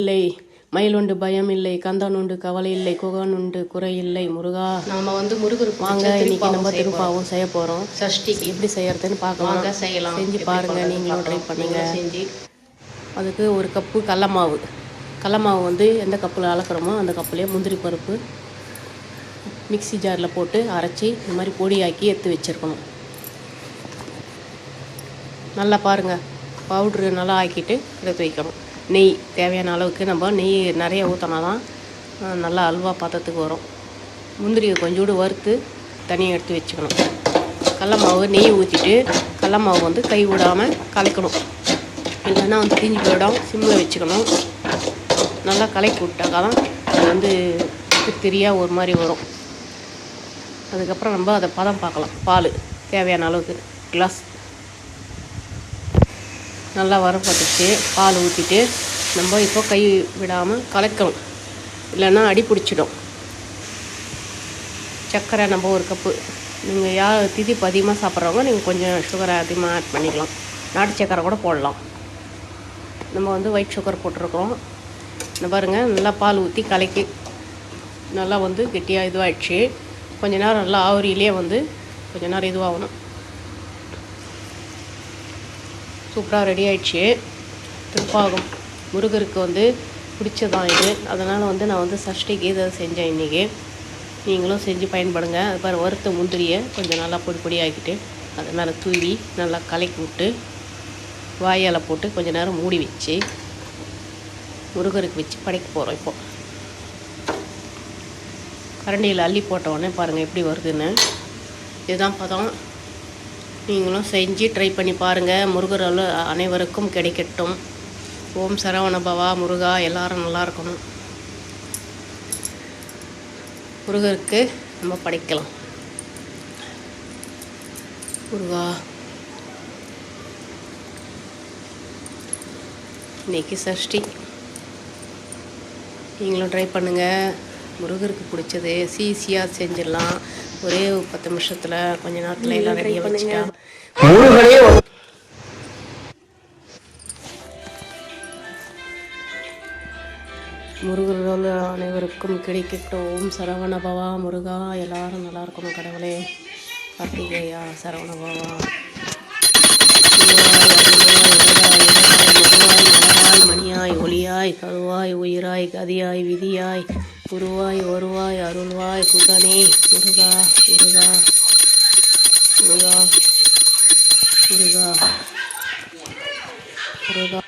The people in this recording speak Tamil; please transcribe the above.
இல்லை மயிலுண்டு பயம் இல்லை, கந்தன் உண்டு கவலை இல்லை, குகன் உண்டு குறை இல்லை. முருகா, நாம முருகருக்கு வாங்க இன்னைக்கு நம்ம திருப்பாவும் செய்ய போகிறோம். சஷ்டிக்கு எப்படி செய்யறதுன்னு பார்க்கலாம். செய்யலாம், செஞ்சு பாருங்க, நீங்களும் ட்ரை பண்ணுங்க. செஞ்சு அதுக்கு ஒரு கப்பு கடல மாவு எந்த கப்பில் அளக்குறோமோ அந்த கப்புலேயே முந்திரி பருப்பு மிக்சி ஜாரில் போட்டு அரைச்சி இந்த மாதிரி பொடியாக்கி எடுத்து வச்சுருக்கணும். நல்லா பாருங்கள், பவுட்ரு நல்லா ஆக்கிட்டு எடுத்து வைக்கணும். நெய் தேவையான அளவுக்கு நம்ம நெய் நிறைய ஊற்றினா தான் நல்லா அல்வா பதத்துக்கு வரும். முந்திரியை கொஞ்சோடு வறுத்து தனியாக எடுத்து வச்சுக்கணும். கடல மாவு நெய் ஊற்றிட்டு கடல மாவு கை விடாமல் கலக்கணும். இல்லைன்னா தீஞ்சு போயிடும். சிம்மில் வச்சுக்கணும். நல்லா கலக்கி விட்டாக்கா தான் அது திரியாக ஒரு மாதிரி வரும். அதுக்கப்புறம் நம்ம அதை பதம் பார்க்கலாம். பால் தேவையான அளவுக்கு கிளாஸ் நல்லா வரப்பட்டுச்சு. பால் ஊற்றிட்டு நம்ம இப்போ கை விடாமல் கலக்கணும், இல்லைன்னா அடி பிடிச்சிடும். சர்க்கரை நம்ம ஒரு கப்பு, நீங்கள் யார் திதிப்பு அதிகமாக சாப்பிட்றவங்க நீங்கள் கொஞ்சம் சுகரை அதிகமாக ஆட் பண்ணிக்கலாம். நாட்டு சர்க்கரை கூட போடலாம். நம்ம ஒயிட் சுகர் போட்டிருக்கிறோம். இந்த பாருங்கள், நல்லா பால் ஊற்றி கலக்கி நல்லா கெட்டியாக இதுவாகிடுச்சு. கொஞ்ச நேரம் நல்லா ஆவரியிலே கொஞ்ச நேரம் இதுவாகணும். சூப்பராக ரெடி ஆகிடுச்சு. திருப்பாகும் முருகருக்கு பிடிச்சதான் இது. அதனால் நான் சஷ்டிக்கு இதை செஞ்சேன் இன்றைக்கி. நீங்களும் செஞ்சு பயன்படுங்க. அது பாரு, வறுத்த முந்திரியை கொஞ்சம் நல்லா பொடி ஆக்கிட்டு அதை மேலே தூவி நல்லா கலக்கி விட்டு வாயால் போட்டு கொஞ்சம் நேரம் மூடி வச்சு முருகருக்கு வச்சு படைக்க போகிறோம். இப்போது கரண்டியில் அள்ளி போட்ட உடனே பாருங்கள் எப்படி வருதுன்னு. இதுதான் பதம். நீங்களும் செஞ்சு ட்ரை பண்ணி பாருங்கள். முருகர் அனைவருக்கும் கிடைக்கட்டும். ஓம் சரவண பவா. முருகா, எல்லாரும் நல்லா இருக்கணும். முருகருக்கு நம்ம படைக்கலாம். முருகா, இன்னைக்கு சஷ்டி. நீங்களும் ட்ரை பண்ணுங்கள். முருகருக்கு பிடிச்சது ஈஸியாக செஞ்சிடலாம். ஒரே 10 நிமிஷத்தில் கொஞ்ச நேரத்தில் எல்லாம் ரெடியாக வச்சுட்டா. முருகர்கள் அனைவருக்கும் கிடைக்கட்டும். ஓம் சரவண பவா. முருகா, எல்லாரும் நல்லா இருக்கணும். கடவுளே, கார்த்திகேயா, சரவண பவா. மணியாய் ஒளியாய் கருவாய் உயிராய் கதியாய் விதியாய் குருவாய் வருவாய் அருள்வாய் குகனே. முருகா, முருகா, முருகா, முருகா, முருகா.